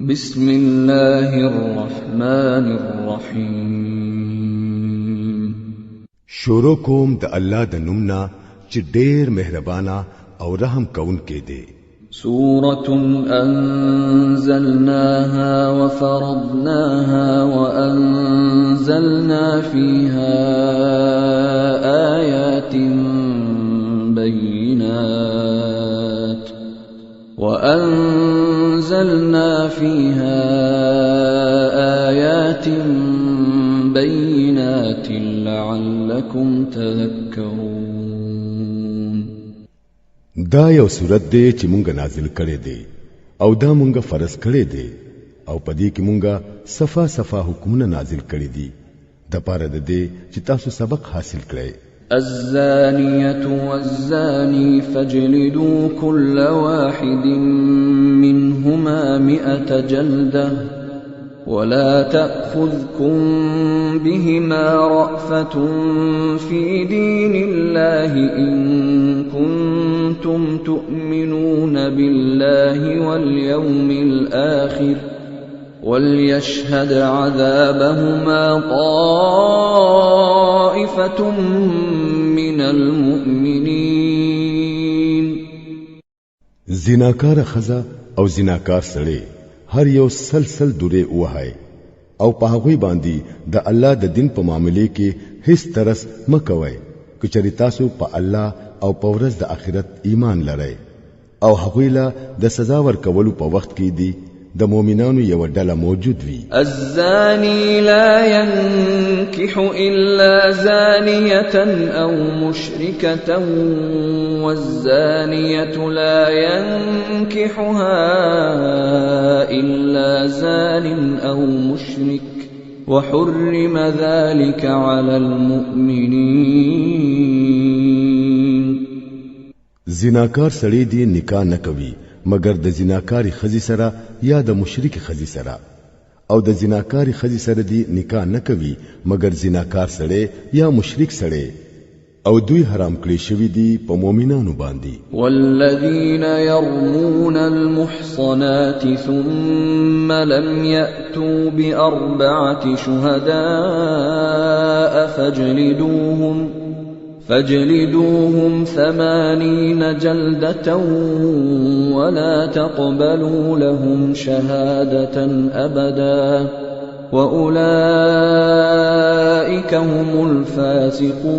بسم الله الرحمن الرحیم. شروع کوم د الله د نومنا چې ډېر مهربانا او رحم کون کې دی. سورة أنزلناها وفرضناها وأنزلنا فيها آيات بينات لعلكم تذكرون. دا یو سورت دی چې مونږه نازل کړي دی او دا مونږه فرض کړي دی او پدې کې مونږه صفه صفه حکمونه نازل کړي دي د پاره د دې چې تاسو سبق حاصل کړئ. الزانية والزاني فاجلدوا كل واحد منهما 100 جلدة ولا تأخذكم بهما رأفة في دين الله إن كنتم تؤمنون بالله واليوم الآخر وليشهد عذابهما طائفة من المؤمنين. زناکار خزا او زناکار سړی هر یو سلسل دوره وهای او په هغه باندې د الله د دین په معاملې کې هیڅ ترس مکوئ کچری تاسو په الله او په ورځ د آخرت ایمان لرئ او هغه لا د سزا ورکولو په وخت کې دی د مؤمنانو یو ډله موجود وي. الزاني لا ينكح إلا زانية أو مشركة والزانية لا ينكحها إلا زان أو مشرك وحرم ذلك على المؤمنين. زناکار سړی دی نکاح نه کوي مگر د زناکاری خزي سره یا د مشرک خزي سره او د زناکاری خزي سره دی نکاح نه کوي مگر زناکار سره یا مشرک سره او دوی حرام کړی شوی دی په مؤمنانو باندې. والذین يرمون المحصنات ثم لم يأتوا بأربعة شهداء فاجلدوهم 80 جلدة ولا تقبلوا لهم شهادة أبدا وأولئك هم الفاسقون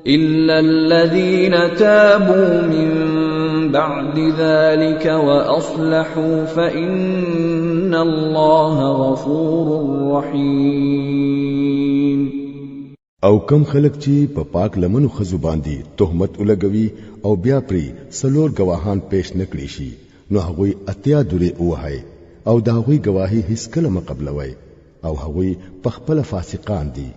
إلا الذين تابوا من بعد ذلك وأصلحوا فإن الله غفور رحيم. او کم خلق چې په پاک لمنو خزو باندې تهمت ولګوي او بیا پری سلور گواهان پیش نکړي شي نو هغوی اتیا دوره وهای او دا هغوی گواهی هیڅ کله مقبلوي او هغوی په خپل فاسقان دي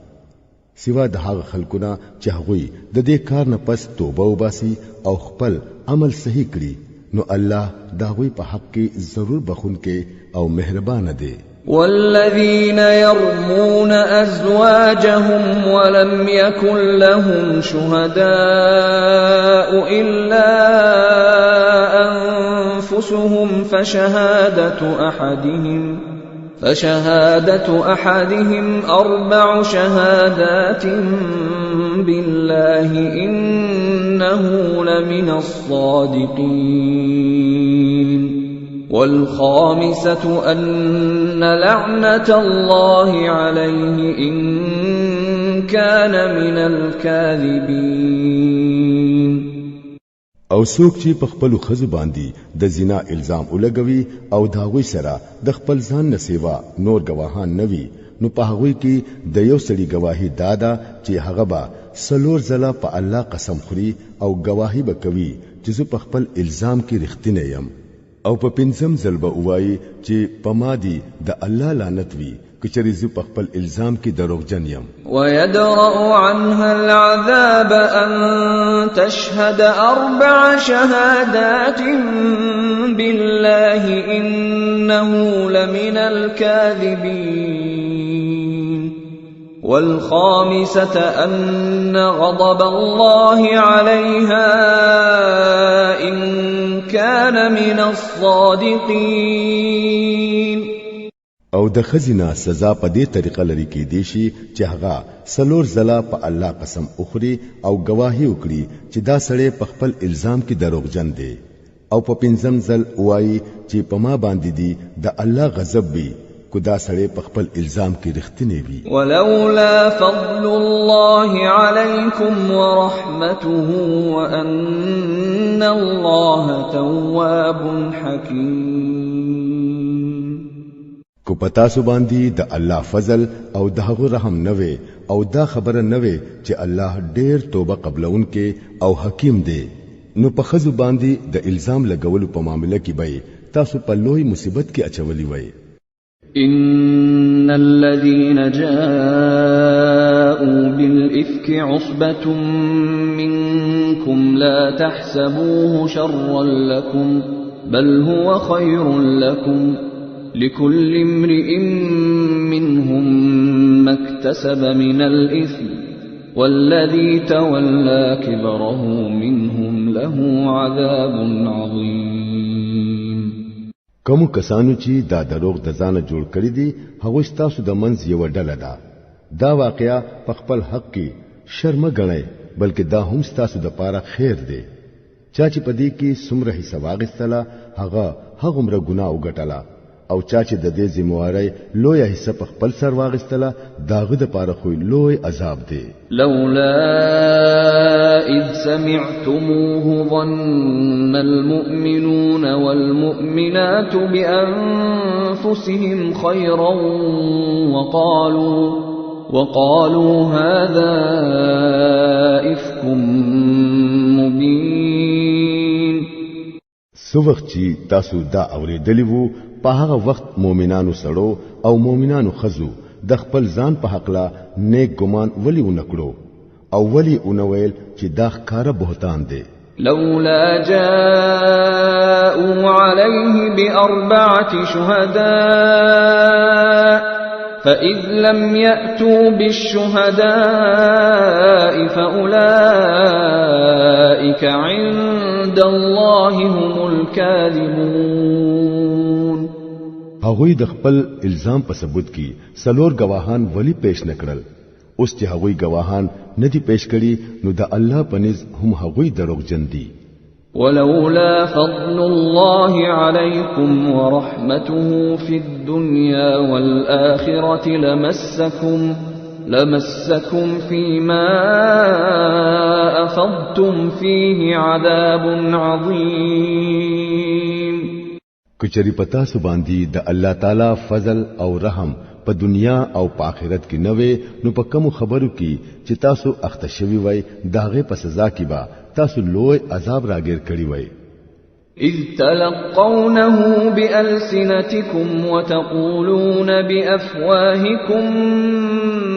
سوا د هغه خلکونه چې هغوی د دې کار نه پس توبه وباسي او خپل عمل صحیح کړي نو الله دا هغوی په حق کې ضرور بخونکې او مهربان دی. والذين يرمون أزواجهم ولم يكن لهم شهداء إلا أنفسهم فشهادة أحدهم 4 شهادات بالله إنه لمن الصادقين والخامسة أن لعنة الله عليه إن كان من الكاذبين. او څوک چې په خپل خزو باندې د زنا الزام ولګوي او داوی سره د خپل ځان نه سیوا نور گواهان نوي نو په هغه کې د یو سړي گواهی دادا چې هغه با سلور زلا په الله قسم خوري او گواهی به کوي چې زه په خپل الزام کې رښتینه یم او په پنځم ځل به وایي چې په ما دي د الله لعنت وي کچری زه په خپل الزام کې دروغجن یم. ويدرأ عنها العذاب أن تشهد 4 شهادات بالله إنه لمن الكاذبين والخامسة أن غضب الله عليها إن كان من الصادقين. او د خزینه سزا په دې طریقه لري کې دی شي چې هغه سلور زلا په الله قسم اخري او گواهی وکړي چې دا سړی په خپل الزام کې دروغجن دی او په پنځم ځل وایي چې په ما باندې دی د الله غضب وي کو دا سړی په خپل الزام کې رښتینی وي. ولولا فضل الله عليكم ورحمته وان الله تواب حكيم. کو پتا سو باندې د الله فضل او دغه رحم نوې او دا خبره نوې چې الله ډېر توبه قبلونکې او حکیم دی نو په خزو باندې د الزام لګولو په معاملې کې به تاسو په لوی مصیبت کې اچولې وای. ان الذين جاءوا بالافك عصبة منكم لا تحسبوه شرا لكم بل هو خير لكم لكل امرئ منهم ما اكتسب من الإثم والذي تولى كبره منهم له عذاب عظيم. کوم کسانو چې دا دروغ د ځانه جوړ کړی دي هغه تاسو د منځ یو ډله ده. دا واقعیا په خپل حق کې شرم غنئ بلکې دا هم تاسو د پاره خیر دی. چا چې پدې کې څومره حصہ واغستله هغه هغومره ګناه وګټله او چا چې د دې ذمہواری لوی حصہ په خپل سر واغستله داغه د پاره خو لوی عذاب دی. لولا اذ سمعتموه ظن المؤمنون والمؤمنات بانفسهم خيرا وقالوا هذا افك مبين. سو وخت چې تاسو دا اوریدلی وو په هغه وخت مؤمنانو سړو او مؤمنانو خزو د خپل ځان په حق لا نیک ګمان ولی ونکړو او ولی اونویل چې دا ښکارا بهتان دی. لولا جاءوا عليه بأربعة شهداء فإذ لم يأتوا بالشهداء فأولئك عند الله هم الكاذبون. هغوی د خپل الزام په ثبوت کې سلور گواهان ولی پیش نکړل. اوس چې هغوی گواهان ندي پیش کړي نو د الله په نس هم هغوی دروغجن دي. ولولا فضل الله عليكم ورحمته في الدنيا والآخرة لمسكم فيما أفضتم فيه عذاب عظيم. کچری پتا سو باندې د الله تعالی فضل او رحم په دنیا او په آخرت کې نوې نو په کوم خبرو کې چې تاسو اخته شوی وای داغه په سزا کې با تاسو لوی عذاب راګیر کړی وای. اذ تلقونه بألسنتكم وتقولون بأفواهكم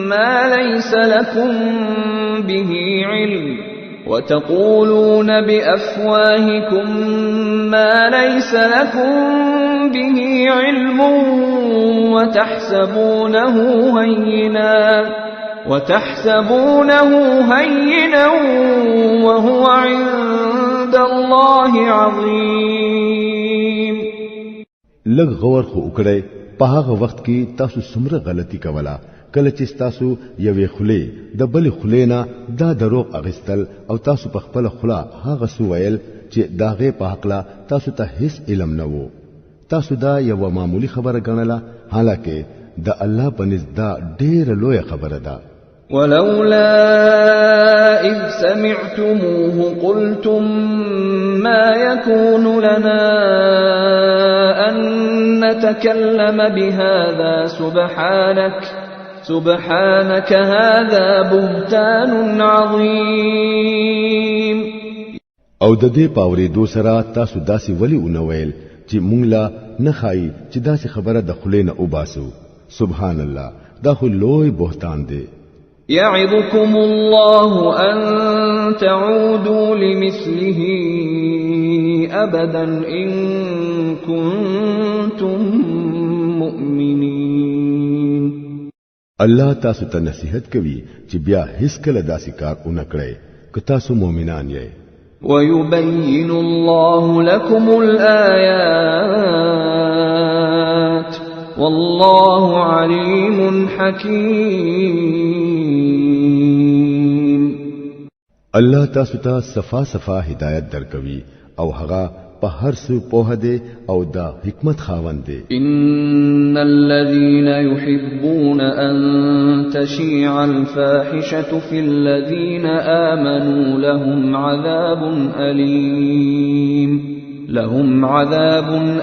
ما ليس لكم به علم وتحسبونه هينا وهو عند الله عظيم. لږ غور خو وکړئ په هغه وخت کې تاسو څومره غلطي کوله کله چې تاسو یوې خله د بل خلینا دا دروغ اغستل او تاسو په خپل خلا هغه سو ویل چې داغه په حق لا تاسو ته هیڅ علم نه وو. تاسو دا یو معمولی خبره غنله حالکه د الله په نزد دا ډېر لوی خبره ده. ولولا إذ سمعتموه قلتم ما يكون لنا أن نتكلم بهذا سبحانك هذا بهتان عظيم. او د دې پاورې دو سره تاسو داسې ولی اونویل چې مونږ لا نه خای چې داسې خبره د خلینو وباسو. سبحان الله دا خو لوی بهتان دی. يعظكم الله أن تعودوا لمثله أبدا إن كنتم مؤمنين. الله تاسو ته نصیحت کوي چې بیا هیڅ کله داسې کار ونه کړئ که تاسو مؤمنان یې. ويبين الله لكم الآيات والله عليم حكيم. الله تاسو ته صفا صفا هدایت درکوي او هغه په هر څه په دې او دا حکمت خاوند دی. إن الذين يحبون أن تشيع الفاحشة في الذين آمنوا لهم عذاب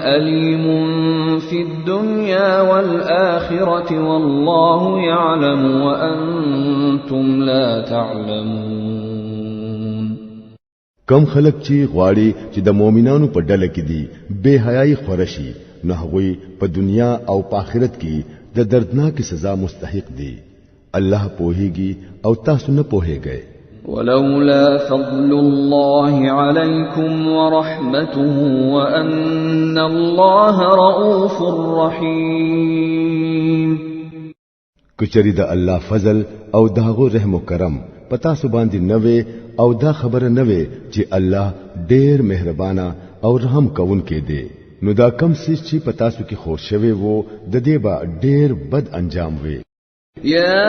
أليم في الدنيا والآخرة والله يعلم وأنتم لا تعلمون. کم خلق چې غواړي چې د مؤمنانو په ډله کې دي بے حیاي خورشي نه هغوی په دنیا او په آخرت کې د دردناک سزا مستحق دي. الله پوهیږي او تاسو نه پوهیږئ. ولولا فضل الله عليكم ورحمته وأن الله رؤوف رحيم. کچری د الله فضل او داغو رحم و کرم پتا سو باندې نوې او دا خبره نوې چې الله ډېر مهربانا او رحم کوونکی دی. نو دا کم څه چې پتا سو کې خور شوی وو د دې با ډېر بد انجام وي. يا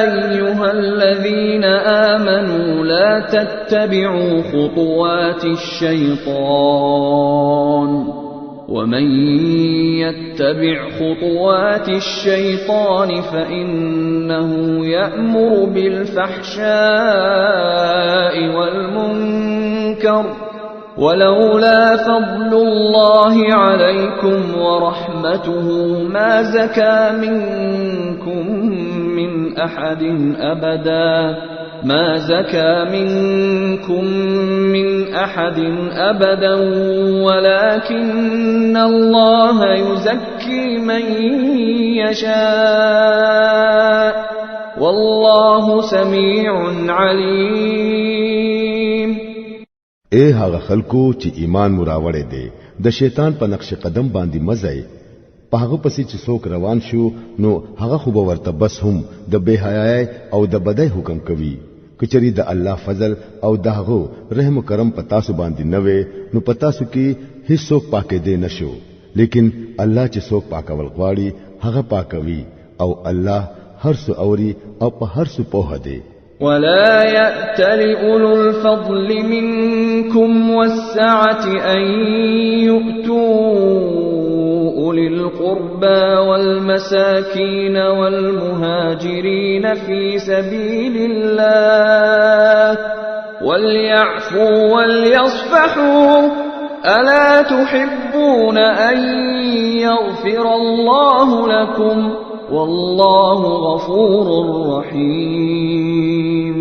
أيها الذين آمنوا لا تتبعوا خطوات الشيطان ومن يتبع خطوات الشيطان فإنه يأمر بالفحشاء والمنكر ولولا فضل الله عليكم ورحمته ما زكى منكم من أحد أبدا ولكن الله يزكي من يشاء والله سميع عليم. اے هغه خلکو چې ایمان مراوړې دي د شیطان په نقش قدم باندې مزای په هغه پسې چې څوک روان شو نو هغه خو به ورته بس هم د بے حیاي او د بدای حکم کوي. کچری د الله فضل او دغه رحم و کرم پتا سو باندې نوې نو پتا سو کې هیڅ څوک پاکې دی نشو، لیکن الله چې څوک پاکول غواړي هغه پاکوي او الله هر څه اوري او په هر څه پوهه دی. ولا يأتل أولو الفضل منكم والسعة أن يؤتوا أولي القربى والمساكين والمهاجرين في سبيل الله وليعفوا وليصفحوا ألا تحبون أن يغفر الله لكم والله غفور رحيم.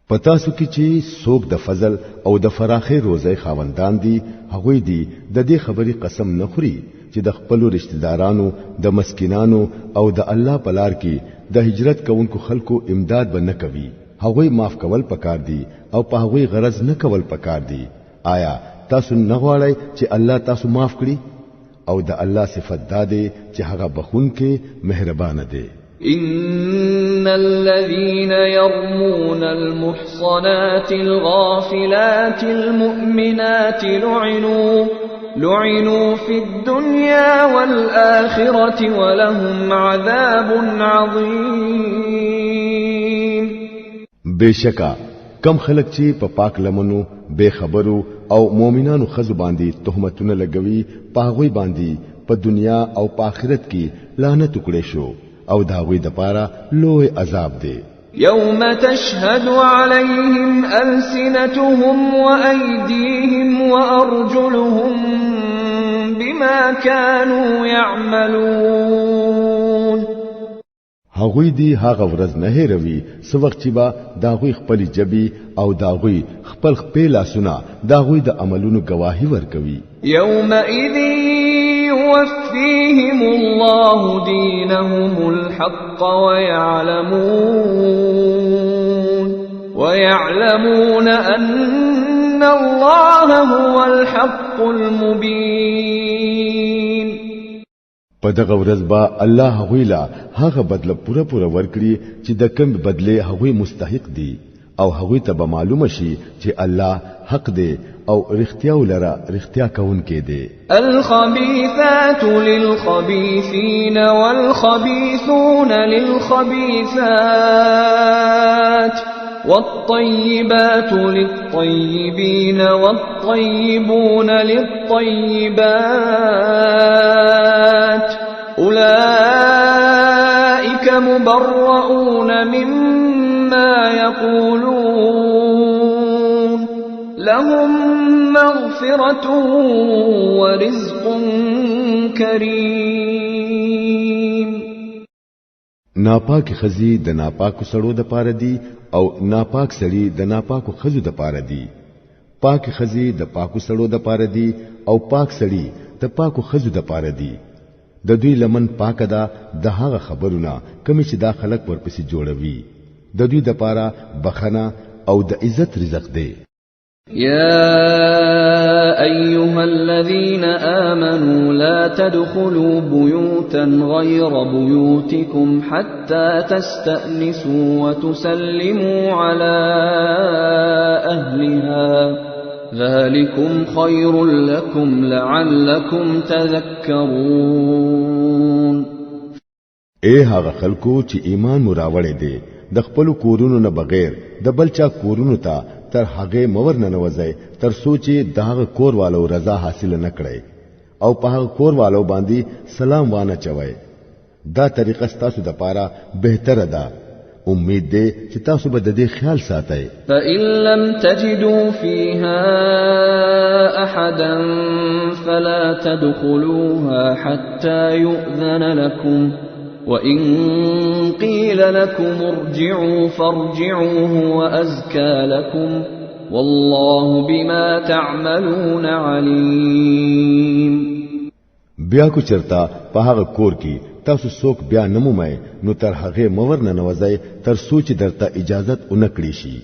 پتا سو کی چې څوک د فضل او د فراخي روزي خاوندان دي هغوی دي د دې خبرې قسم نه خوري چې د خپل رشتہ دارانو د مسکینانو او د الله په لار کې د هجرت کوونکو خلکو امداد به نه کوي. هغوی معاف کول پکار دي او په هغوی غرض نه کول پکار دي. آیا تاسو نه غواړئ چې الله تاسو معاف کړي؟ او د الله صفت داده چې هغه بخون کې مهربان دی. إن الذين يرمون المحصنات الغافلات المؤمنات لعنوا في الدنيا والآخرة ولهم عذاب عظيم. بشکا کم خلق چې په پاک لمنو بے خبرو او مؤمنانو خزو باندې تهمتونه لګوي په هغه باندې په دنیا او په آخرت کې لعنت وکړي شو او دا غوي د پاره لوی عذاب دی. يوم تشهد عليهم ألسنتهم وأيديهم وأرجلهم بما كانوا يعملون. هغوی دی هغه ورځ نه هېروي څو وخت چې با داغوی خپل جبي او داغوی خپل لاسونه داغوی د عملونو گواهی ورکوي. يومئذ يوفيهم الله دينهم الحق ويعلمون أن الله هو الحق المبين. په دغه ورځ با الله هغوی لا هغه بدله پوره ورکړي چې د کوم بدله هغوی مستحق دي او هغه ته به معلومه شي چې الله حق دی او رښتیا ولرا رښتیا کوونکی دی. الخبيثات للخبيثين والخبيثون للخبيثات والطيبات للطيبين والطيبون للطيبات أولئك مبرؤون مما يقولون لهم مغفرة ورزق كريم. ناپاک خزي د ناپاکو سړو د پاره دي او ناپاک سړي د ناپاکو خزو د پاره دي. پاک خزي د پاکو سړو د پاره دي او پاک سړي د پاکو خزو د پاره دي. د دوی لمن پاک ده د هغه خبرونه کمی چې دا خلق ورپسې جوړوي. د دوی د پاره بخنه او د عزت رزق دی. يا أيها الذين آمنوا لا تدخلوا بيوتا غير بيوتكم حتى تستأنسوا وتسلموا على أهلها ذلكم خير لكم لعلكم تذكرون. اے هغه خلکو چې ایمان مراوړې دي د خپل کورونو نه بغیر د بلچا کورونو ته تر هغه مور نه نوځي تر سوچي دغه کور والو رضا حاصل نکړي او په هغه کور والو باندې سلام وانه چوي. دا طریقه ستاسو د پاره بهتره ده. امید ده چې تاسو به د دې خیال ساتئ. فإن لم تجدوا فيها أحدا فلا تدخلوها حتى يؤذن لكم وإن قيل لكم ارجعوا فارجعوا هو أزكى لكم والله بما تعملون عليم. بیا کو چرتا په هغه کور کې تاسو څوک بیا نمومئ نو تر هغه مور نه نوځي تر سوچ درته اجازت اونکړي شي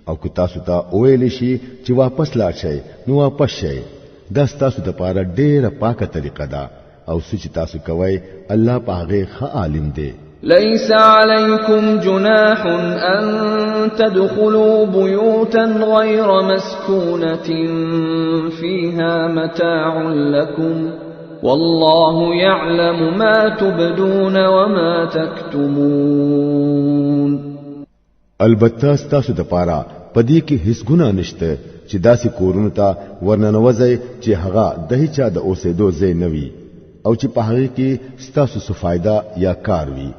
او کو تاسو ته ویل شي چې واپس لاړ شئ نو واپس شئ. دا تاسو د پاره ډېره پاکه طریقه ده او سوچ تاسو کوي الله په هغه ښه عالم دی. ليس عليكم جناح أن تدخلوا بيوتا غير مسكونة فيها متاع لكم والله يعلم ما تبدون وما تكتمون. البته تاسو د پاره پدې کې هیڅ ګناه نشته چې داسې کورونو ته ورننوځي چې هغه د هیچا د اوسېدو ځای نه وي او چې په هغه کې ستاسو څه فائدہ یا کار وي.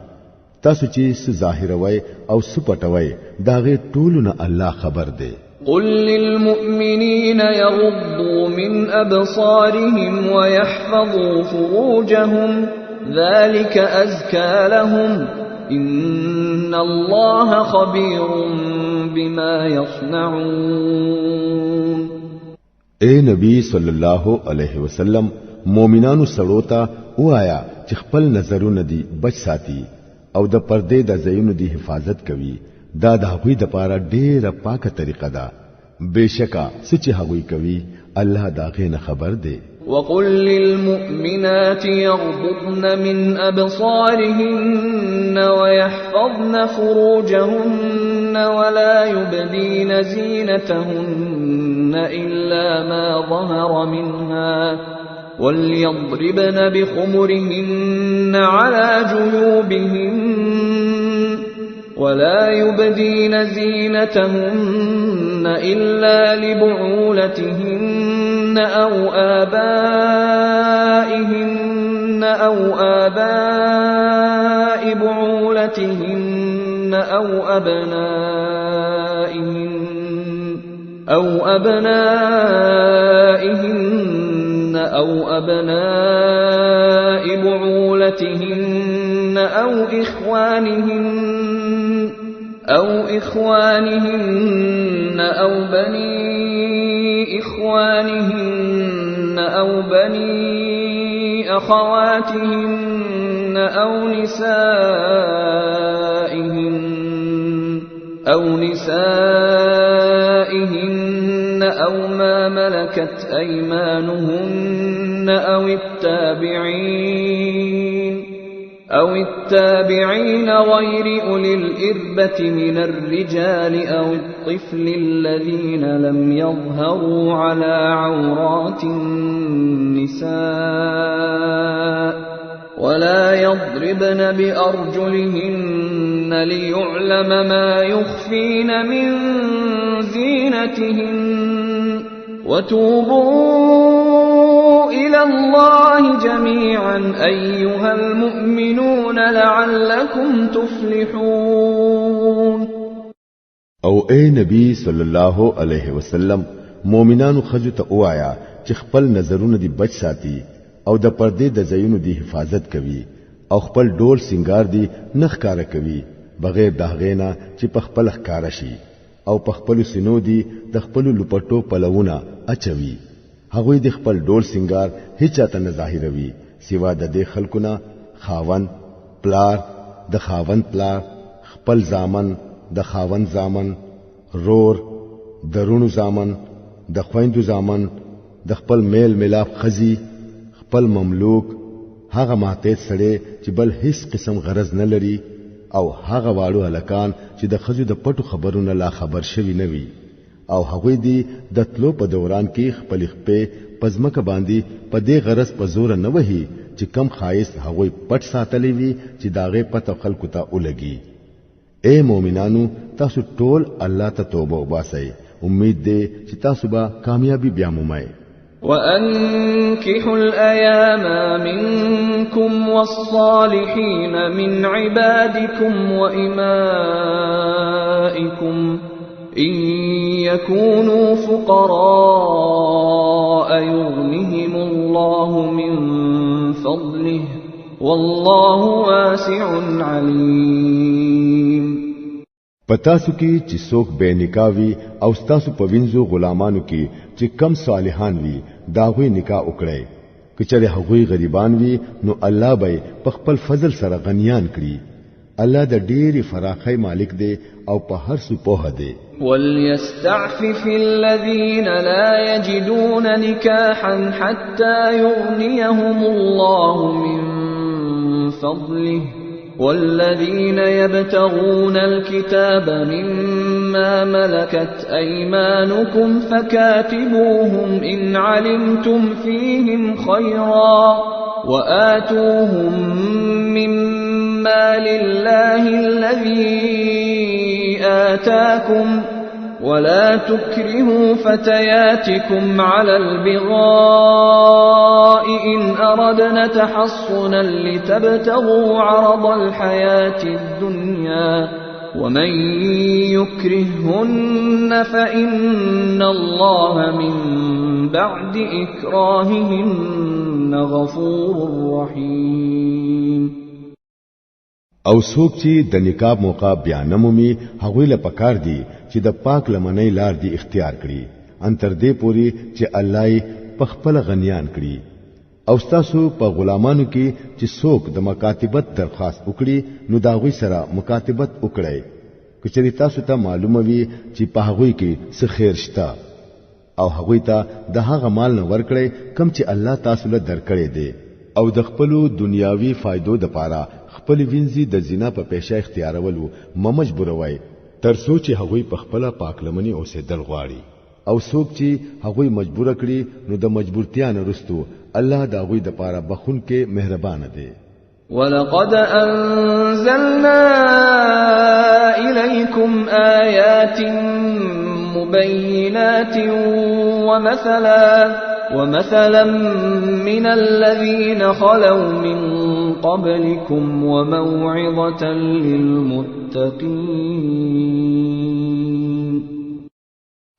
تاسو چې څه ظاهروي او څه پټوي داغه ټولونه الله خبر دی. قل للمؤمنين يغضوا من أبصارهم ويحفظوا فروجهم ذلك أزكى لهم إن الله خبير بما يصنعون. اے نبی صلی الله علیه وسلم مومنانو سړو ته وایا چې خپل نظرونه دي بچ ساتي او د پردې د زینو دی حفاظت کوي. دا د هغوی د پاره ډیره پاکه طریقه ده. بشکا سچ هغوی کوي الله دا غي نه خبر دی. وقل للمؤمنات يغضضن من أبصارهن ويحفظن فروجهن ولا يبدين زينتهن إلا ما ظهر منها وليضربن بخمرهن على جيوبهن ولا يبدين زينتهن إلا لبعولتهن أو آبائهن أو آباء بعولتهن أو أبنائهن أو أبناء بعولتهن أو إخوانهن أو بني إخوانهن أو بني أخواتهن أو نسائهن أو ما ملكت أيمانهن أو التابعين غير أولي الإربة من الرجال أو الطفل الذين لم يظهروا على عورات النساء ولا يضربن بأرجلهن ليعلم ما يخفين من زينتهن وتوبوا إلى الله جميعا أيها المؤمنون لعلكم تفلحون. او اے نبی صلی الله علیه وسلم مؤمنانو خجو ته وایا چې خپل نظرونه دی بچ ساتي او د پردې د زینو دی حفاظت کوي او خپل ډول سنگار دی نخ کار کوي بغیر داغینا چې په خپل ښکار شي او په خپل سينو دی د خپل لپټو پلوونه اچوي. هغه د خپل ډول سنگار هیڅ ته نه ظاهروي سوا د دې خلکونه خاون پلار د خاون پلار خپل زامن د خاون زامن رور درونو زامن د خويندو زامن د خپل میل ملاپ خزي خپل مملوک هغه ماته سره چې بل هیڅ قسم غرض نه لري او هغه واړو هلکان چې د خزو د پټو خبرونو لا خبر شوي نه وي او هغه دی د تلو په دوران کې خپل خپې پزمکه باندې په دې غرض په زور نه وهي چې کم خایس هغه پټ ساتلې وي چې داغه پته خلکو ته ولګي. اے مومنانو تاسو ټول الله ته توبه وباسئ امید دې چې تاسو به کامیابی بیا مومئ. وأنكحوا الأيام منكم والصالحين من عبادكم وإمائكم إن يكونوا فقراء يغنهم الله من فضله والله واسع عليم. پتاسو کی چې څوک بے نکاوي او ستاسو په وینځو غلامانو کې چې کم صالحان وي داغوی نکاح وکړي کچره هغوی غریبان وي نو الله به په خپل فضل سره غنیان کړي. الله د ډېری فراخي مالک دی او په هر څه په دی. وليستعفف الذين لا يجدون نكاحا حتى يغنيهم الله من فضله والذين يبتغون الكتاب مما ملكت أيمانكم فكاتبوهم إن علمتم فيهم خيرا وآتوهم مما لله الذي آتاكم ولا تكرهوا فتياتكم على البغاء إن أردنا تحصنا لتبتغوا عرض الحياة الدنيا ومن يكرههن فإن الله من بعد إكراههن غفور رحيم. او څوک چې د نکاح موقع بیا نمومي هغوی له پکار دي چې د پاک لمنۍ لار دی اختیار کړي ان تر دې پوري چې الله یې په خپل غنیان کړي. او تاسو په غلامانو کې چې څوک د مکاتبت درخواست وکړي نو دا غوي سره مکاتبت وکړي کچې تاسو ته معلومه وي چې په هغوی کې څه خیر شته او هغوی ته د هغه مال نه ورکړي کم چې الله تاسو له درکړي دي او د خپل دنیاوي فائدو د پاره خپل وینځي د زنا په پیشه اختیارولو مجبوروي تر سوچ هغوی په خپل پاک لمنی اوسېدل غواړي او څوک چې هغوی مجبور کړي نو د مجبورتیا نه رستو الله دا هغوی د پاره بخون کې مهربان دی. ولقد أنزلنا إليكم آيات مبينات ومثلا من الذين خلوا من قبلكم وموعظة للمتقين.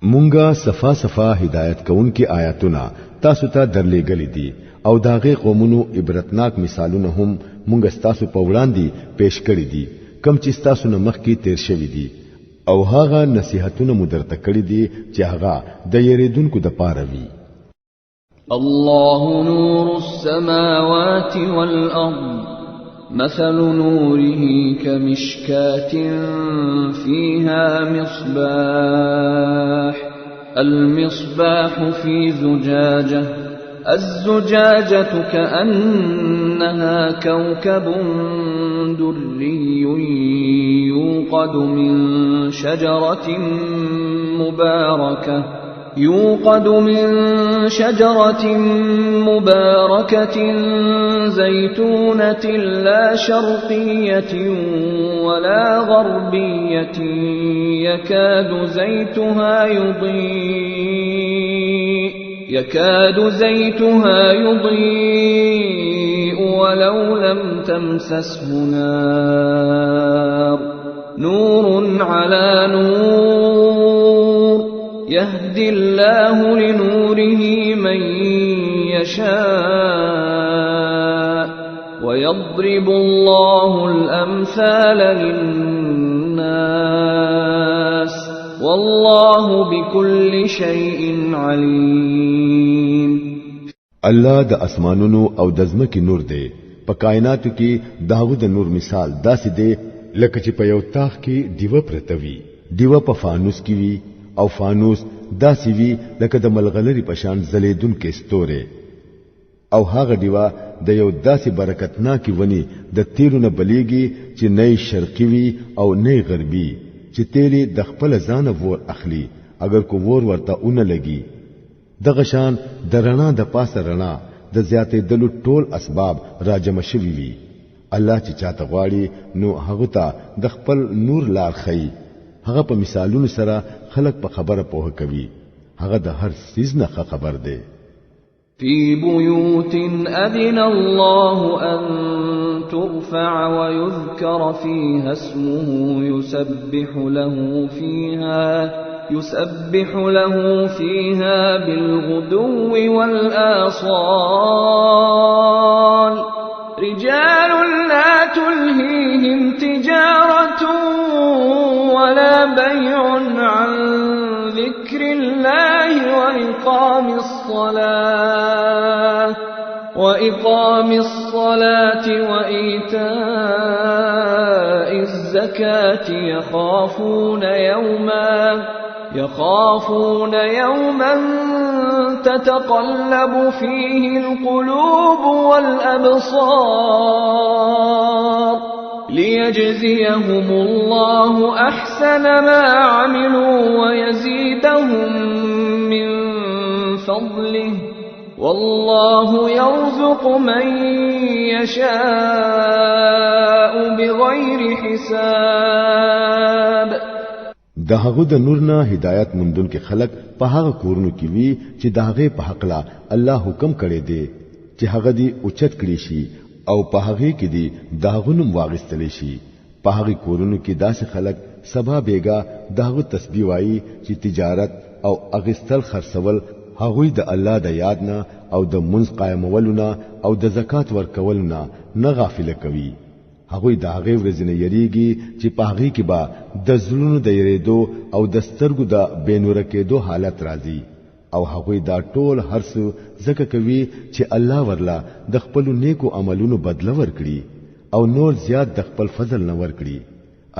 مونږه صفا صفا هدایت کون کی آیاتونه تاسو ته درلېګلې دي او داغه قومونو عبرتناک مثالونه هم مونږ تاسو په وړاندې پیش کړی دي کم چې تاسو نه مخکې تیر شوی دي او هغه نصيحتونه مدرته کړی دي چې هغه د یریدونکو د پاره وي. الله نور السماوات والأرض مثل نوره كمشكاة فيها مصباح المصباح في زجاجة الزجاجة كأنها كوكب دري يوقد من شجرة مباركة زيتونة لا شرقية ولا غربية يكاد زيتها يضيء ولو لم تمسسه نار نور على نور يهدي الله لنوره من يشاء ويضرب الله الأمثال للناس والله بكل شيء عليم. الله د اسمانونو او د ځمکې نور دی. په کائناتو کې داغه د نور مثال داسې دی لکه چې په یو تاخ کې دیوه پرته وي. دیوه په فانوس کې وي او فانوس داسې وي لکه د ملغلرې په شان ځلېدون کې ستوره. او هغه دیوه د یو داسې برکتناکي ونی د تیرو نه بلیږي چې نه شرقي وي او نه غربي، چې تیری د خپل ځان ور اخلي اگر کو ور ورته اون لګي. دغه شان د رڼا د پاسه رڼا د زیاتې دلو ټول اسباب راجم شوي وي. الله چې چاته غواړي نو هغه ته د خپل نور لار خي. هغه په مثالونو سره خلق په خبره پوه کوي. هغه د هر څیز نه خبر دی. في بيوت أذن الله أن ترفع ويذكر فيها اسمه يسبح له فيها بالغدو والآصال رجال لا تلهيهم تجارة ولا بيع عن ذكر الله وإقام الصلاة وإيتاء الزكاة يخافون يوما تتقلب فيه القلوب والأبصار ليجزيهم الله أحسن ما عملوا ويزيدهم من فضله والله يرزق من يشاء بغير حساب. د هغه د نور نه هدایت مندون کې خلق په هغه کورونو کې وی چې د هغه په حق لا الله حکم کړی دی چې هغه دی اوچت کړی شي او په هغه کې دی داغونم واغستلی شي. په هغه کورونو کې داسې خلق سبا بیگا داغو تسبیح وایي چې تجارت او اغستل خرڅول هغه د الله د یاد نه او د منځ قائمولونه او د زکات ورکولونه نه غافل کوي. هغه د هغه ورځنه یریږي چې په هغه کې با د زلونو د یریدو او د سترګو د بینور کېدو حالت راځي او هغه دا ټول هرڅ زکه کوي چې الله ورلا د خپل نیکو عملونو بدله ورکړي او نور زیات د خپل فضل نه ورکړي.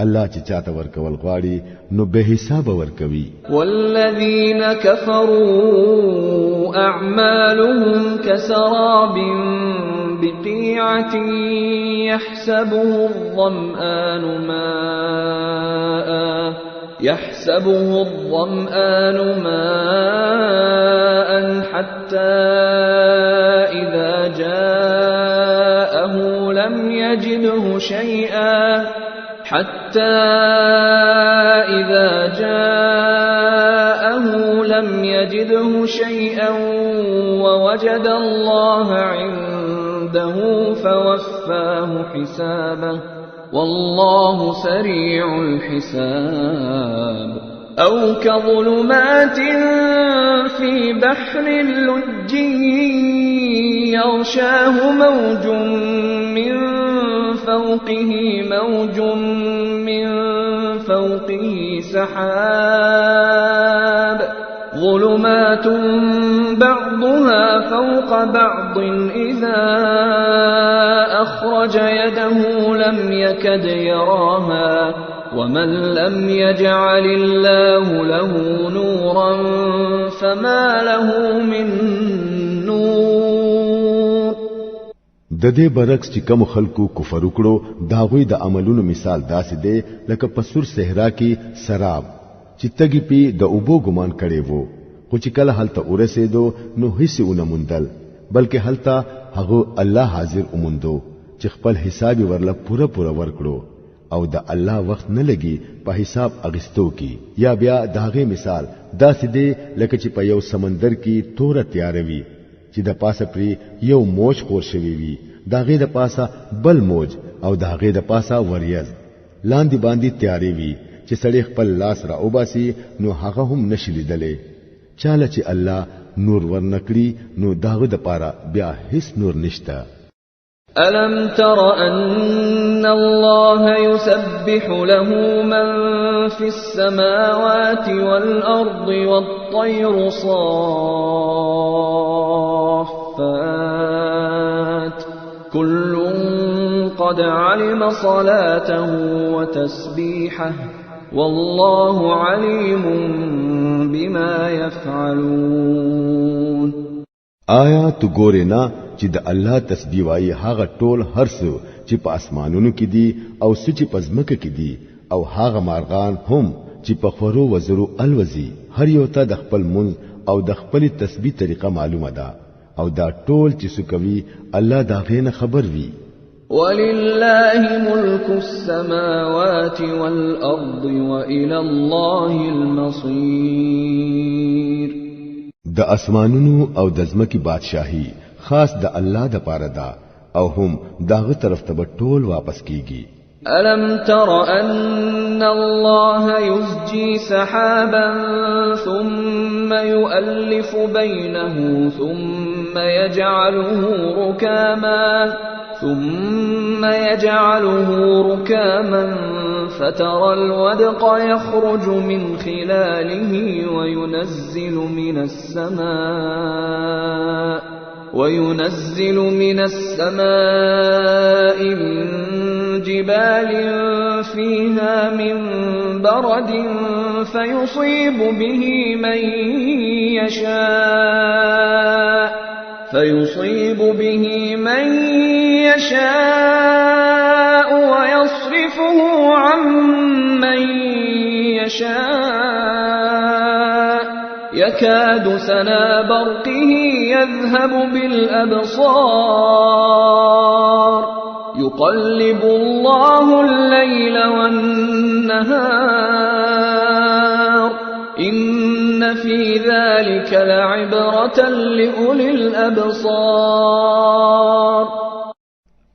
الله چې چاته ورکول غواړي نو به حساب ورکوي. والذین کفروا اعمالهم كسراب بقيعة يحسبه الظمآن ماء حتى إذا جاءه لم يجده شيئا ووجد الله عنده فوفاه حسابه والله سريع الحساب. أو كظلمات في بحر لجي يغشاه موج من فوقه سحاب ظلمات بعضها فوق بعض إذا أخرج يده لم يكد يراها ومن لم يجعل الله له نورا فما له من نور. د دې برعکس چې کوم خلکو کفر وکړو داغوی د عملونو مثال داسې دی لکه پسور صحرا کې سراب چې تګي پی د اوبو ګمان کړي وو خو چې کله هلته ورسېدو نو هیڅ ونمندل بلکې هلته هغه الله حاضر اومندو چې خپل حساب ورله پوره ورکړو او د الله وخت نه لګي په حساب اغستو کی یا بیا داغه مثال داسې دی لکه چې په یو سمندر کې توره تیاروي چې د پاسه پری یو موج خور شوی وي داغه د پاسه بل موج او داغه د پاسه وریځ لاندې باندې تیاری وي چې سړی خپل لاس را وباسي نو هغه هم نشي لیدلې چاله چې الله نور ورنکړي نو داغه د پاره بیا هیڅ نور نشته ألم تر أن الله يسبح له من في السماوات والأرض والطير صافات كل قد علم صلاته وتسبيحه والله عليم بما يفعلون آیا تو ګورې نه چې د الله تسبیح وایي هغه ټول هرڅه چې په اسمانونو کې دي او څه چې په ځمکه کې دي او هغه مارغان هم چې په خورو وزرو الوزي هر یو ته د خپل منځ او د خپل تسبیح طریقه معلومه ده او دا ټول چې څه کوي الله دا غینه خبر وي ولله ملك السماوات والأرض وإلى الله المصير د اسمانونو او د ځمکې بادشاہي خاص د الله د پاره ده او هم داغه طرف ته ټول واپس کیږي ألم تر أن الله يزجي سحابا ثم يؤلف بينه ثم يجعله ركاما فترى الودق يخرج من خلاله وينزل من السماء من جبال فيها من برد فيصيب به من يشاء ويصرفه عن من يشاء يكاد سنا برقه يذهب بالأبصار يقلب الله الليل والنهار إن في ذلك لعبرة لأولي الأبصار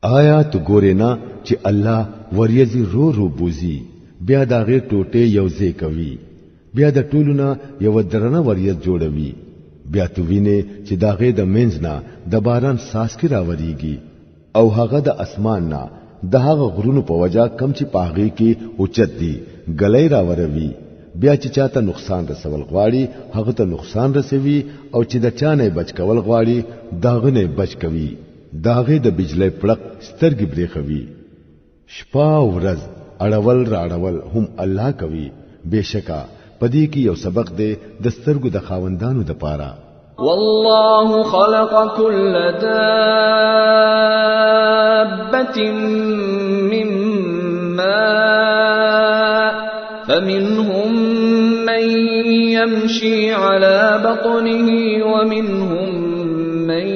آیا تو ګورې نه چې الله وریځي رو بوزي بیا دا غیر ټوټه یوځې کوي بیا د ټولونه یو درنه وریځ جوړوي بیا تو ویني چې دا غې د منځ نه د باران ساسکی راوړيږي او هغه د اسمان نه د هغه غرونو په وجا کم چې پاغي کې اوچت دي غلې راوړوي بیا چې چاته نقصان رسول غواړي هغه ته نقصان رسوي او چې د چانه بچ کول غواړي داغه نه بچ کوي داغه د بجلی پړق سترګې برېخوي شپه ورځ اړول راړول هم الله کوي بشکا پدې کې یو سبق دی د سترګو د خاوندانو د پاره والله خلق كل دابة من ماء فمنهم من يمشي على بطنه ومنهم من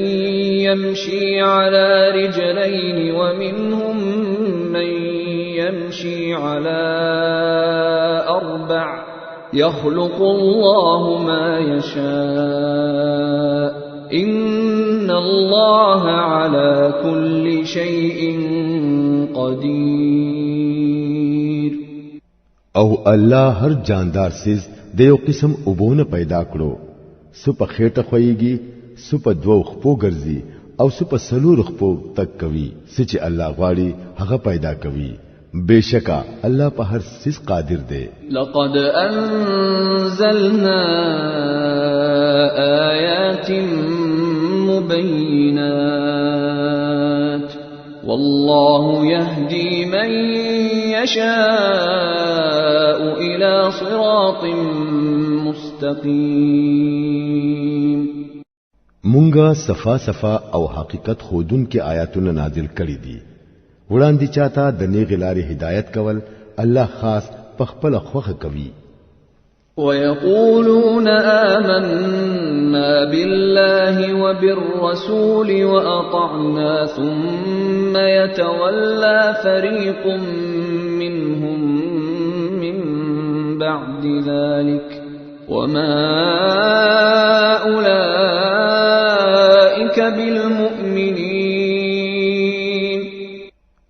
يمشي على رجلين ومنهم من يمشي على أربع يخلق الله ما يشاء إن الله على كل شيء قدير او الله هر جاندار سیز د یو قسم وبونه پیدا کړو سو په خېټه خوېږي سو په دوه خپو ګرځي او سو په سلور خپو تک کوي چې الله غواړي هغه پیدا کوي بشکا الله په هر څه قادر دی لقد انزلنا آيات مبينات والله يهدي من يشاء إلى صراط مستقيم مونږه صفا صفا او حقیقت خودون کې آیاتونه نازل کړي دي وړاندې چاته د نیغ لارې هدایت کول الله خاص پخپل خوخه کوي ويقولون آمنا بالله وبالرسول وأطعنا ثم يتولى فريق منهم من بعد ذلك وما أولئك بالمؤمنين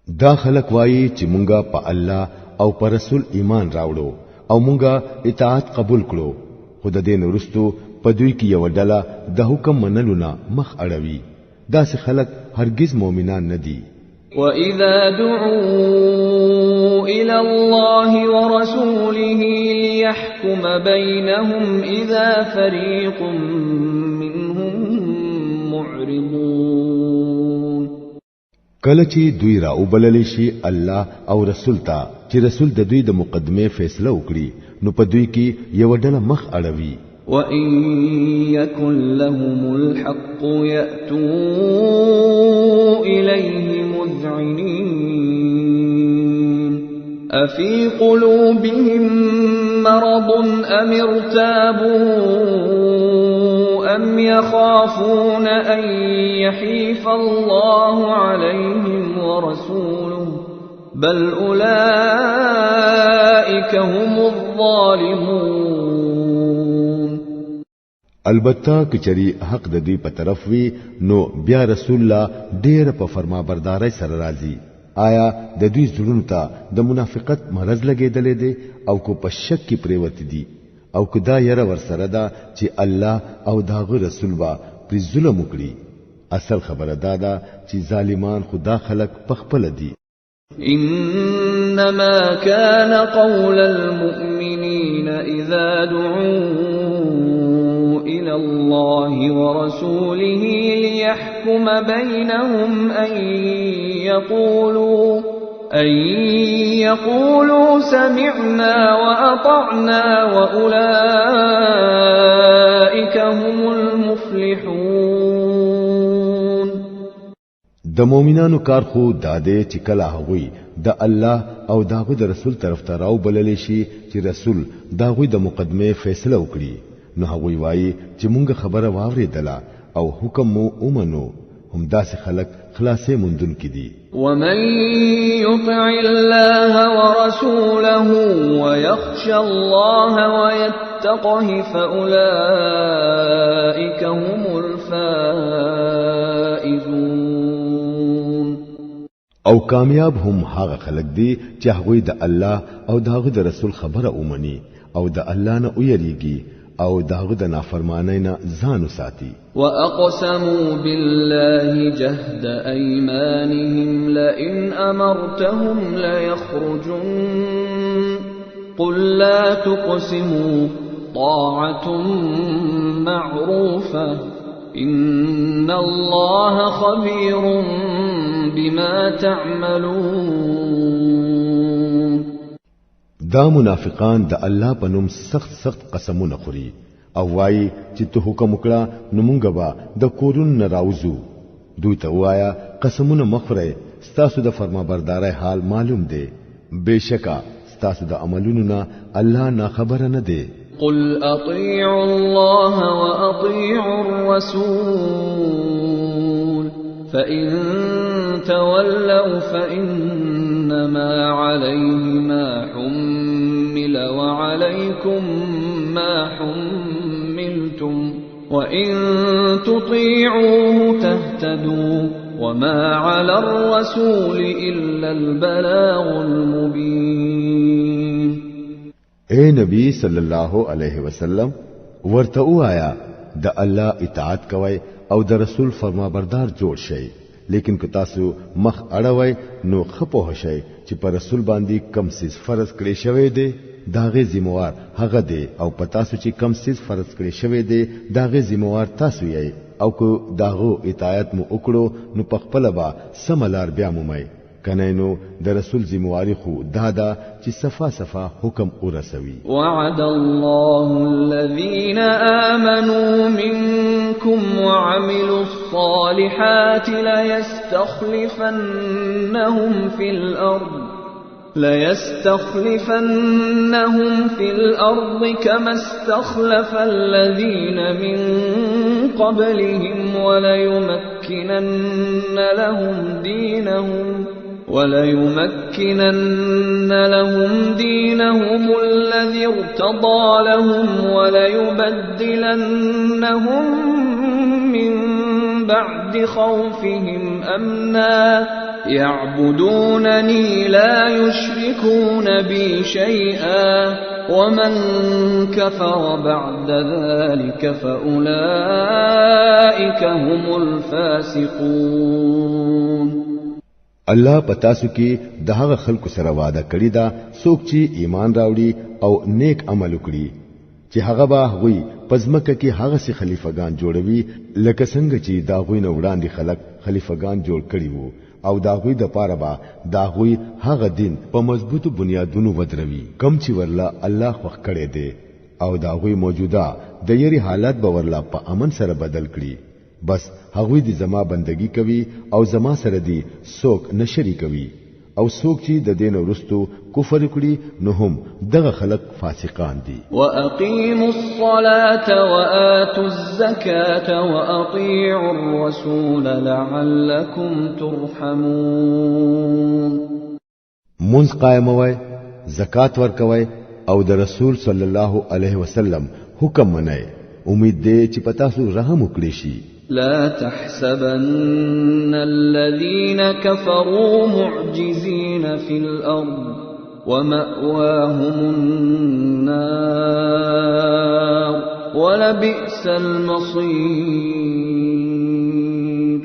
دا خلق وایي چې مونږه په الله او پر رسول ایمان راوړو او مونږه اطاعت قبول کړو خود دین ورستو په دوی کې یو ډله د حکم منلو نه مخ اړوي دا سه خلق هرگز مؤمنان نه دي وَإِذَا دُعُوا إِلَى اللَّهِ وَرَسُولِهِ لِيَحْكُمَ بَيْنَهُمْ إِذَا فَرِيقٌ مِّنْهُمْ مُعْرِضُونَ کله چې دوی را وبلل شي الله او رسول ته چې رسول د دوی د مقدمه فیصله وکړي نو په دوی کې یو ډله مخ اړوي وَإِن يَكُن لَّهُمُ الْحَقُّ يَأْتُوا إِلَيْهِ مُذْعِنِينَ أَفِي قُلُوبِهِم مَّرَضٌ أَمِ ارْتَابُوا أَمْ يَخَافُونَ أَن يَحِيفَ اللَّهُ عَلَيْهِمْ وَرَسُولُهُ بَلْ أُولَئِكَ هُمُ الظَّالِمُونَ البته کچری حق د دوی په طرف وی نو بیا رسول الله ډیر په فرمانبردارۍ سره راځي آیا د دوی زړونو ته د منافقت مرض لګیدلې دي او کو په شک کې پریوت دي او کدا یره ور سره ده چې الله او داغه رسول با پر ظلم وکړي اصل خبره ده چې ظالمان خدا خلق پخپل دي انما كان قول المؤمنين اذا دعوا الى الله ورسوله ليحكم بينهم ان يقولوا سمعنا وأطعنا وأولئك هم المفلحون د مؤمنانو کار خو داده چې کله هغوی د الله او داغه د رسول طرف ته راو بللی شي چې رسول داغه د مقدمه فیصله وکړي نو هغوی وایي چې مونږ خبره واورېدله او حکم مو ومنو هم داسې خلق خلاصې مندون کې دي ومن يطع الله ورسوله ويخشى الله ويتقه فأولئك هم الفائزون او کامیاب هم هغه خلق دي چې هغه د الله او داغه د رسول خبره اومني او د الله نه ویریږي او داغه د نافرمانی نه ځان وساتي واقسموا بالله جهد ايمانهم لئن امرتهم ليخرجن قل لا تقسموا طاعة معروفة ان الله خبير بما تعملون دا منافقان د الله په نوم سخت قسمونه خوري او وایي چې ته حکم وکړه نو مونږ به د کورون نه راوځو دوی ته وایا قسمونه مخره ستاسو د فرمانبردارۍ حال معلوم دی بشکا ستاسو د عملونو نه الله نه خبر نه دی قل اطيعوا الله واطيعوا الرسول فإن تولوا فإنما عليه ما حمل وعليكم ما حملتم وإن تطيعوه تهتدوا وما على الرسول إلا البلاغ المبين اے نبی صلی الله علیه وسلم ورته وایا د الله اطاعت کوئ او د رسول فرمانبردار جوړ شئ لیکن که تاسو مخ اړوي نو خپوه شئ چې پر رسول باندې کم سیس فرض کړی شوی دی داغه ذمہوار هغه دی او پتا سو چې کم سیس فرض کړی شوی دی داغه ذمہوار تاسو یې او کو داغه اطاعت مو وکړو نو پخپل با سملار بیا مومای کنینو د رسول ذمہواری خو دادا چې صفا صفا حکم ورسوي. وعد الله الذين آمنوا منكم وعملوا الصالحات ليستخلفنهم في الأرض كما استخلف الذين من قبلهم وليمكنن لهم دينهم الذي ارتضى لهم وليبدلنهم من بعد خوفهم أمنا يعبدونني لا يشركون بي شيئا ومن كفر بعد ذلك فأولئك هم الفاسقون. الله پتاسو کې د هغه خلکو سره وعده کړی دا څوک چې ایمان راوړي او نیک عمل وکړي چې هغه به غوي پزمکه کې هغه سي خلیفګان جوړوي لکه څنګه چې دا غوي نه وړاندې خلک خلیفګان جوړ کړي وو او دا غوي د پاره با دا غوي هغه دین په مضبوطو بنیادونو ودروي کم چې ورلا الله خوښ کړي دي او دا غوي موجوده د یری حالت به ورلا په امن سره بدل کړي. بس هغوی دي زما بندگی کوي او زما سره دي څوک نشری کوي او څوک چې د دین ورستو کفر کړي نو هم دغه خلق فاسقان دي. واقيموا الصلاه واتوا الزكاه واطيعوا الرسول لعلكم ترحمون. منځ قائموي، زکات ورکوي او د رسول صلی الله علیه وسلم حکم منئ. امید دې چې پتا سو رحم وکړي شي. لا تحسبن الذين كفروا معجزين في الأرض ومأواهم النار ولبئس المصير.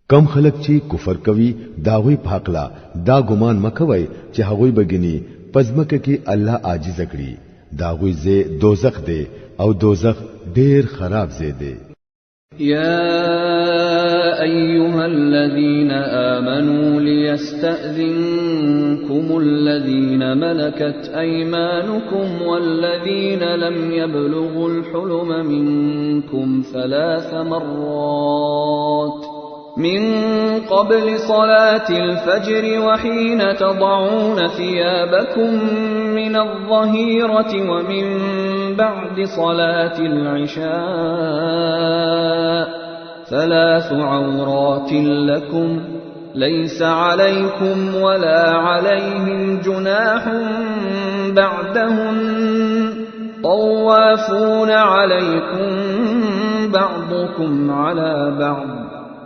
کم خلق چې کفر کوي داوی پاکلا دا ګمان مکوي چې هغوی بګنی پزمکه کې الله عاجز کړي. داوی زه دوزخ دی او دوزخ ډیر خراب زه دی. يا أيها الذين آمنوا ليستأذنكم الذين ملكت أيمانكم والذين لم يبلغوا الحلم منكم 3 مرات من قبل صلاة الفجر وحين تضعون ثيابكم من الظهيرة ومن بعد صلاة العشاء 3 عورات لكم ليس عليكم ولا عليهم جناح بعدهن طوافون عليكم بعضكم على بعض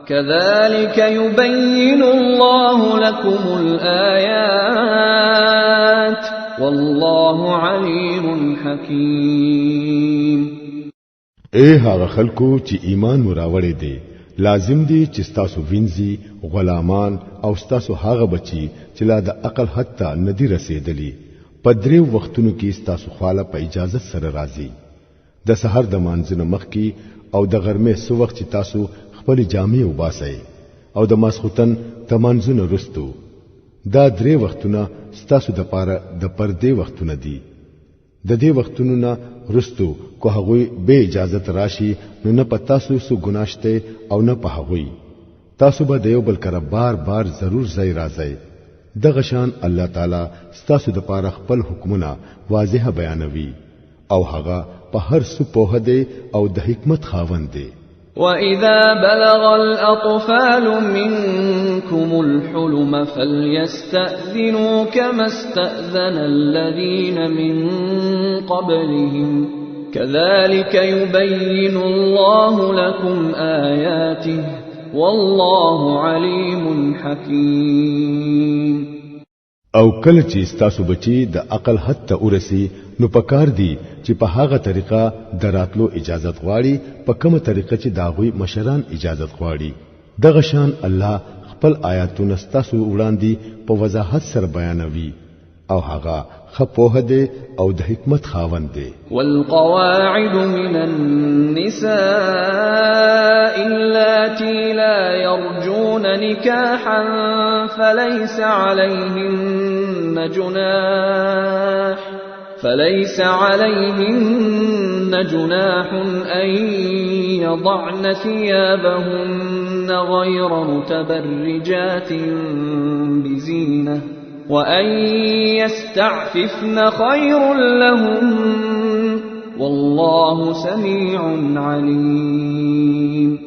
كذلك يبين الله لكم الآيات والله عليم حكيم. اے هغه خلکو چې ایمان مراوړې دي لازم دي چې تاسو وینځي غلامان او تاسو هغه بچي چې لا د عقل حتی ندي رسیدلی په دریو وختونو کې تاسو خاله په اجازه سره راځي. د سحر د مانځنه مخکي او د غرمه سو وخت چې تاسو خپل جامې وباسئ او د ماسختن تمنځونه رستو. دا درې وختونه ستاسو د پاره د پردې وختونه دي. د دې وختونو نه رستو کو هغوی به اجازه راشي نو نه پتا سو ګناشته او نه په هغوی تاسو به دیو بل کړه بار بار ضرور ځای راځي. د غشان الله تعالی ستاسو د پاره خپل حکمونه واضح بیانوي او هغه په هر څه په هده او د حکمت خاوند دی. وَإِذَا بَلَغَ الْأَطْفَالُ مِنكُمُ الْحُلُمَ فَلْيَسْتَأْذِنُوا كَمَا اسْتَأْذَنَ الَّذِينَ مِن قَبْلِهِمْ كَذَلِكَ يُبَيِّنُ اللَّهُ لَكُمْ آيَاتِهِ وَاللَّهُ عَلِيمٌ حَكِيمٌ. او کله چې تاسو بچي د عقل حد ته ورسي نو پکار دی چې په هغه طریقه دراتلو اجازه غواړي په کومه طریقه چې داغوي مشران اجازه غواړي. دغه شان الله خپل آیاتونه تاسو وړاندې په وضاحت سره بیانوي او هغه خپوه دی او د حکمت خاوند دی. والقواعد من النساء اللاتي لا يرجون نكاحا فليس عليهن جناح أن يضعن ثيابهن غير متبرجات بزينة وأن يستعففن خير لهم والله سميع عليم.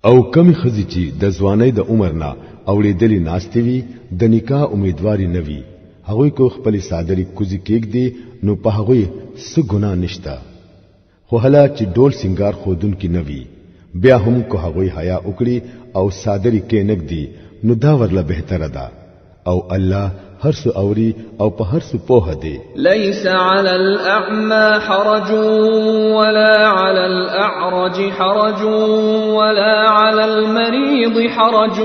او کمی خزی چې د ځوانۍ د عمر نه اوریدلی ناشتي وي د نکاح امیدواري نوي هغه کو خپل صادری کوزي کېږدي نو په هغه څه ګناه نشتا خو هلا چې ډول سنگار خودون کې نوي بیا هم کو هغه حیا وکړي او صادری کې نګدي نو دا ورله بهتره ده او الله هر څه اوري او په هر څه پوهه دی. ليس على الأعمى حرج ولا على الأعرج حرج ولا على المريض حرج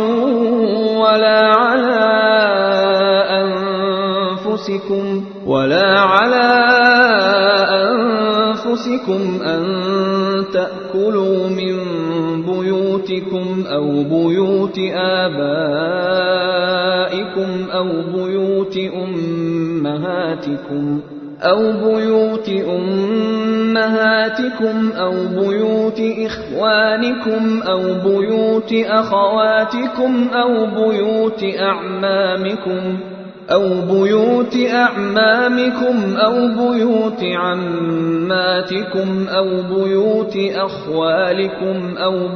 ولا على أنفسكم أن تأكلوا من بيوتكم أو بيوت آبائكم أو بيوت أمهاتكم أو بيوت إخوانكم أو بيوت أخواتكم أو بيوت أعمامكم أو بيوت عماتكم أو بيوت أخوالكم أو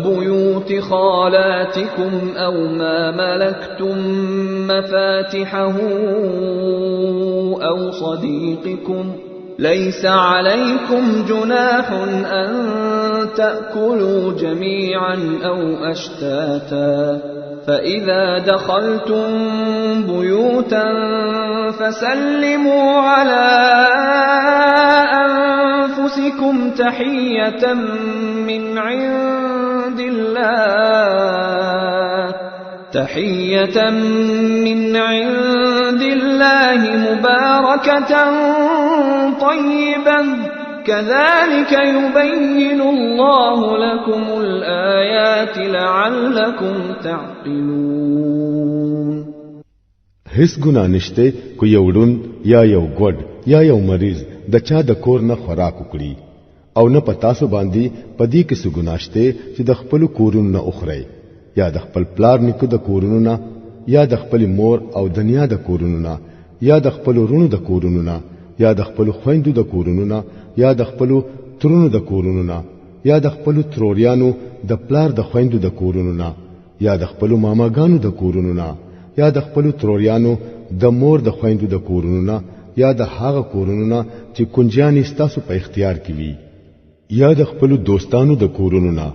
بيوت خالاتكم أو ما ملكتم مفاتحه أو صديقكم. ليس عليكم جناح أن تأكلوا جميعا أو أشتاتا فإذا دخلتم بيوتا فسلموا على أنفسكم تحية من عند الله مباركة طيبة كذلك يبين الله لكم الآيات لعلكم تعقلون. هیڅ ګناه نشته کو یوډون یا یو ګډ یا یو مریض د چا د کور نه خوراک وکړي او نه پتا سو باندې پدې کې څه ګناشته چې د خپل کورونو نه اخري یا د خپل پلار نیکو د کورونو نه یا د خپل مور او دنیا د کورونو نه یا د خپل ورونو د کورونو نه یا د خپل خويندو د کورونو نه یا د خپل ترونو د کورونو نه یا د خپل تروریانو د پلار د خويندو د کورونو نه یا د خپل ماماګانو د کورونو نه یا د خپل تروریانو د مور د خويندو د کورونو نه یا د هغه کورونو نه چې کنجیان ستاسو په اختیار کې وي یا د خپل دوستانو د کورونو نه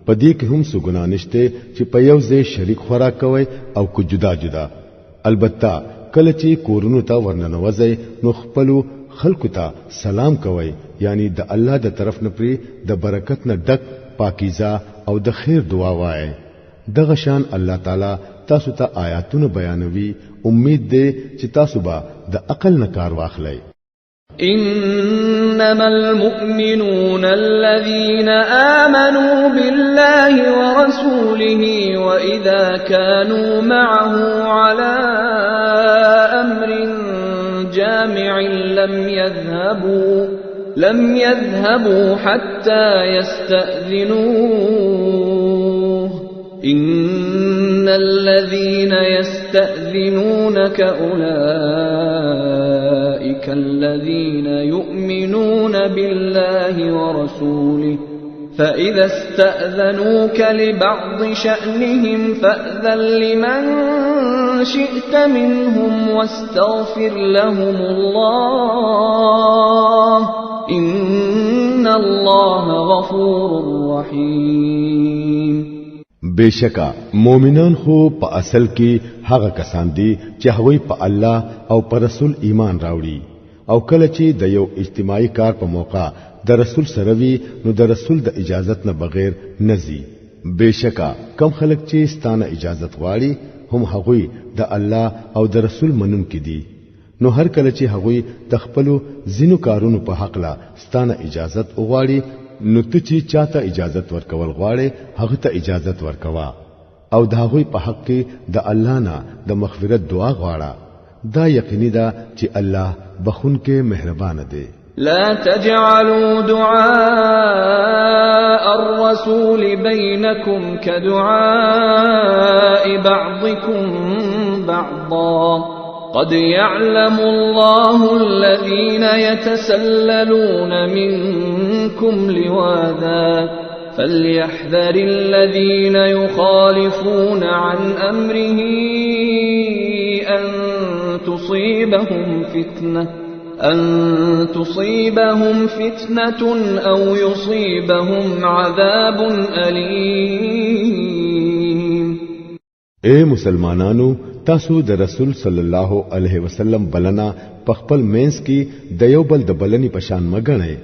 پدې کې هم څه ګناه نشته چې په یو ځای شریک خوراک کوي او کو جدا جدا. البته کله چې کورونو ته ورننوځي نو خپل خلکو ته سلام کوي یعنی د الله د طرف نه پری د برکت نه ډک پاکیزه او د خیر دعا وایي. دغه شان الله تعالی تاسو ته آیاتونه بیانوي. امید دې چې تاسو به د عقل نه کار واخلئ. إنما المؤمنون الذين آمنوا بالله ورسوله وإذا كانوا معه على أمر جامع لم يذهبوا حتى يستأذنوه. إن الذين يستأذنونك أولئك الذين يؤمنون بالله ورسوله فإذا استأذنوك لبعض شأنهم فأذن لمن شئت منهم واستغفر لهم الله إن الله غفور رحيم. بشکا مومنان خو په اصل کې هغه کسان دي چې هغوی په الله او پر رسول ایمان راوړي او کله چې د یو اجتماعي کار په موقع د رسول سره وي نو د رسول د اجازت نه بغیر نزي. بشکا کم خلک چې ستانه اجازت غواړي هم هغوی د الله او د رسول منونکي دي نو هر کله چې هغوی د خپل زینو کارونو په حق لا ستانه اجازت وغواړي نو ته چې چاته اجازت ورکول غواړي هغه ته اجازت ورکوا او د هغوی په حق کې د الله نه د مغفرت دعا غواړه دا یقیني ده چې الله بخونکې مهربان دی لا تجعلوا دعاء الرسول بينكم كدعاء بعضكم بعضا قد يعلم الله الذين يتسللون منكم لواذا فليحذر الذين يخالفون عن أمره أن تصيبهم فتنة أو يصيبهم عذاب أليم اے مسلمانانو تاسو د رسول صلی الله علیه وسلم بلنا پخپل مینس کی د یو بل د بلنی پشان مګنئ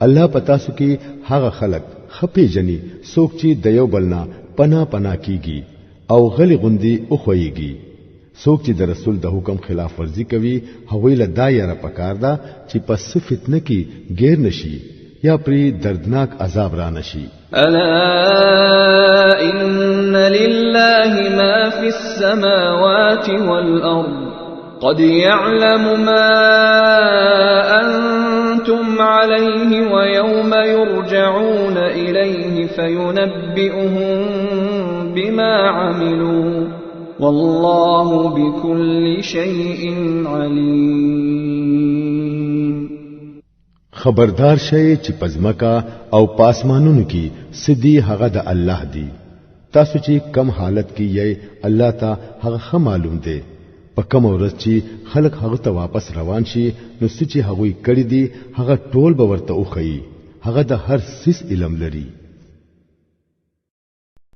الله پتا سو کی هغه خلق خپي جنې څوک چې د یو بلنا پنا کیږي او غلی غوندي او خوېږي څوک چې د رسول د حکم خلاف ورزي کوي هغوی له دایره پکار ده چې پس فتنه کې غیر نشي یا پری دردناک عذاب را نشي الا ان لله ما في السماوات والارض قد يعلم ما أنتم عليه ويوم يرجعون إليه فينبئهم بما عملوا والله بكل شيء عليم خبردار شئ چې پزمکا او پاسمانونو کې سدي هغه د الله دی تاسو چې کم حالت کې یې الله ته هغه معلوم دی په کوم ورځ چې خلک هغه ته واپس روان شي نو چې هغه کړی دی هغه ټول به ورته وخی هغه د هر سیس علم لري